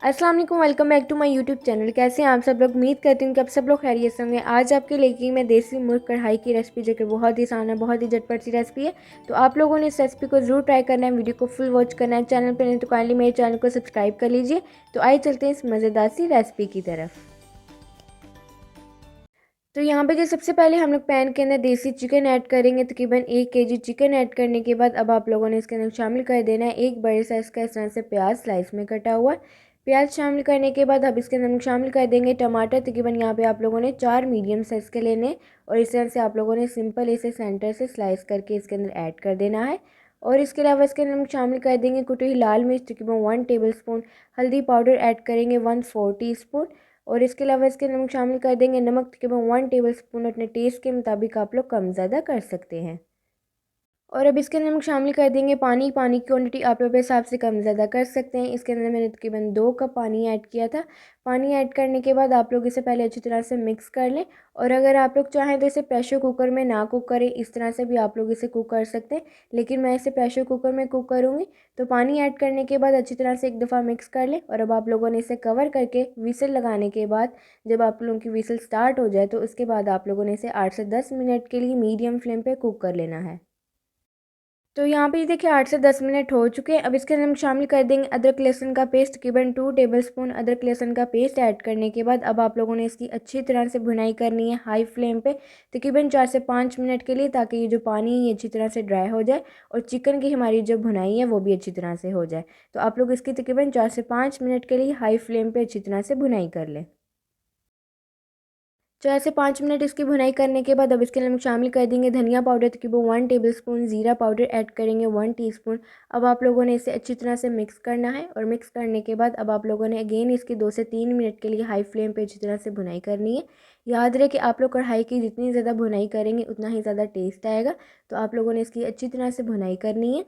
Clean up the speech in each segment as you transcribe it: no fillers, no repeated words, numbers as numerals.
अस्सलाम वालेकुम, welcome back to my YouTube channel. कैसे हैं आप सब लोग? उम्मीद करती हूँ कि आप सब लोग खैरियत से होंगे। आज आपके लेके मैं देसी मुर्ग कढ़ाई की रेसिपी, जो कि बहुत ही आसान है, बहुत ही झटपट सी रेसिपी है। तो आप लोगों ने इस रेसिपी को ज़रूर ट्राई करना है, वीडियो को फुल वॉच करना है। चैनल पर नहीं तो काइंडली मेरे चैनल को सब्सक्राइब कर लीजिए। तो आइए चलते हैं इस मज़ेदार सी रेसिपी की तरफ। तो यहाँ पे जो सबसे पहले हम लोग पैन के अंदर देसी चिकन ऐड करेंगे। तकरीबन 1 केजी चिकन ऐड करने के बाद अब आप लोगों ने इसके अंदर शामिल कर देना है एक बड़े साइज़ का इस तरह से प्याज स्लाइस में कटा हुआ। प्याज शामिल करने के बाद अब इसके अंदर शामिल कर देंगे टमाटर। तकरीबन यहाँ पे आप लोगों ने 4 मीडियम साइज़ के लेने और इस तरह से आप लोगों ने सिंपल इसे सेंटर से स्लाइस करके इसके अंदर ऐड कर देना है। और इसके अलावा इसके अंदर शामिल कर देंगे कुटी हुई लाल मिर्च तकरीबन 1 टेबल स्पून, हल्दी पाउडर ऐड करेंगे 1/4 टीस्पून। और इसके अलावा इसके नमक शामिल कर देंगे नमक तकरीबन 1 टेबल स्पून। अपने टेस्ट के मुताबिक आप लोग कम ज़्यादा कर सकते हैं। और अब इसके अंदर हम शामिल कर देंगे पानी की क्वांटिटी आप लोग अपने हिसाब से कम ज़्यादा कर सकते हैं। इसके अंदर मैंने तकरीबन 2 कप पानी ऐड किया था। पानी ऐड करने के बाद आप लोग इसे पहले अच्छी तरह से मिक्स कर लें। और अगर आप लोग चाहें तो इसे प्रेशर कुकर में ना कुक करें, इस तरह से भी आप लोग इसे कुक कर सकते हैं, लेकिन मैं इसे प्रेशर कुकर में कुक करूँगी। तो पानी ऐड करने के बाद अच्छी तरह से एक दफ़ा मिक्स कर लें। और अब आप लोगों ने इसे कवर करके विसल लगाने के बाद जब आप लोगों की विसल स्टार्ट हो जाए तो उसके बाद आप लोगों ने इसे 8 से 10 मिनट के लिए मीडियम फ्लेम पर कुक कर लेना है। तो यहाँ पे देखिए 8 से 10 मिनट हो चुके हैं। अब इसके अंदर हम शामिल कर देंगे अदरक लहसुन का पेस्ट। तकरीबन 2 टेबलस्पून अदरक लहसुन का पेस्ट ऐड करने के बाद अब आप लोगों ने इसकी अच्छी तरह से भुनाई करनी है हाई फ्लेम पे तकरीबन 4 से 5 मिनट के लिए, ताकि ये जो पानी है ये अच्छी तरह से ड्राई हो जाए और चिकन की हमारी जो भुनाई है वो भी अच्छी तरह से हो जाए। तो आप लोग इसकी तकरीबन 4 से 5 मिनट के लिए हाई फ्लेम पर अच्छी तरह से भुनाई कर लें। 4 से 5 मिनट इसकी भुनाई करने के बाद अब इसके अंदर हम शामिल कर देंगे धनिया पाउडर तकरीबन 1 टेबलस्पून, ज़ीरा पाउडर ऐड करेंगे 1 टीस्पून। अब आप लोगों ने इसे अच्छी तरह से मिक्स करना है और मिक्स करने के बाद अब आप लोगों ने अगेन इसकी 2 से 3 मिनट के लिए हाई फ्लेम पे अच्छी तरह से भुनाई करनी है। याद रहे कि आप लोग कढ़ाई की जितनी ज़्यादा भुनाई करेंगे उतना ही ज़्यादा टेस्ट आएगा। तो आप लोगों ने इसकी अच्छी तरह से भुनाई करनी है।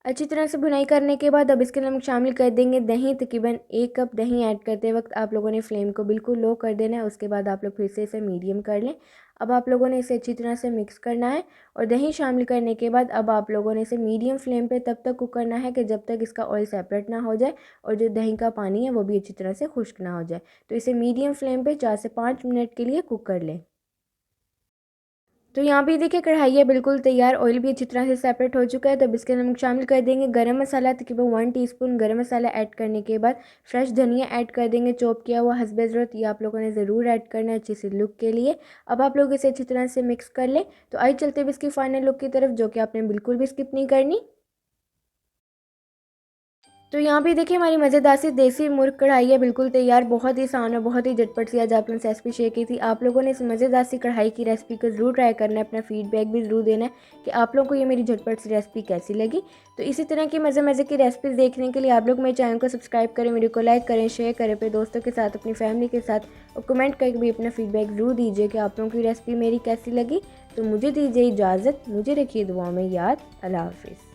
अच्छी तरह से भुनाई करने के बाद अब इसके अंदर हम शामिल कर देंगे दही। तकरीबन 1 कप दही ऐड करते वक्त आप लोगों ने फ्लेम को बिल्कुल लो कर देना है। उसके बाद आप लोग फिर से इसे मीडियम कर लें। अब आप लोगों ने इसे अच्छी तरह से मिक्स करना है और दही शामिल करने के बाद अब आप लोगों ने इसे मीडियम फ्लेम पे तब तक कुक करना है कि जब तक इसका ऑयल सेपरेट ना हो जाए और जो दही का पानी है वो भी अच्छी तरह से खुश्क ना हो जाए। तो इसे मीडियम फ्लेम पे 4 से 5 मिनट के लिए कुक कर लें। तो यहाँ पे देखिए कढ़ाई है बिल्कुल तैयार, ऑयल भी अच्छी तरह से सेपरेट हो चुका है। तो अब इसके अंदर हम शामिल कर देंगे गरम मसाला। तकरीबन 1 टीस्पून गरम मसाला ऐड करने के बाद फ्रेश धनिया ऐड कर देंगे चॉप किया हुआ हस्बे ज़रूरत। ये आप लोगों ने ज़रूर ऐड करना है अच्छी सी लुक के लिए। अब आप लोग इसे अच्छी तरह से मिक्स कर लें। तो आइए चलते हैं इसकी फाइनल लुक की तरफ, जो कि आपने बिल्कुल भी स्किप नहीं करनी। तो यहाँ पे देखिए हमारी मज़ेदार सी देसी मुर्ग कढ़ाई है बिल्कुल तैयार। बहुत ही आसान और बहुत ही झटपट सी आज आप लोगों से रेसिपी शेयर की थी। आप लोगों ने इस मज़ेदार सी कढ़ाई की रेसिपी को ज़रूर ट्राई करना है, अपना फीडबैक भी ज़रूर देना है कि आप लोगों को ये मेरी झटपट सी रेसिपी कैसी लगी। तो इसी तरह की मज़े की रेसिपीज़ देखने के लिए आप लोग मेरे चैनल को सब्सक्राइब करें, वीडियो को लाइक करें, शेयर करें अपने दोस्तों के साथ, अपनी फैमिली के साथ, और कमेंट करके भी अपना फीडबैक ज़रूर दीजिए कि आप लोगों की रेसिपी मेरी कैसी लगी। तो मुझे दीजिए इजाज़त, मुझे रखिए दुआ में याद। अल्लाह हाफिज़।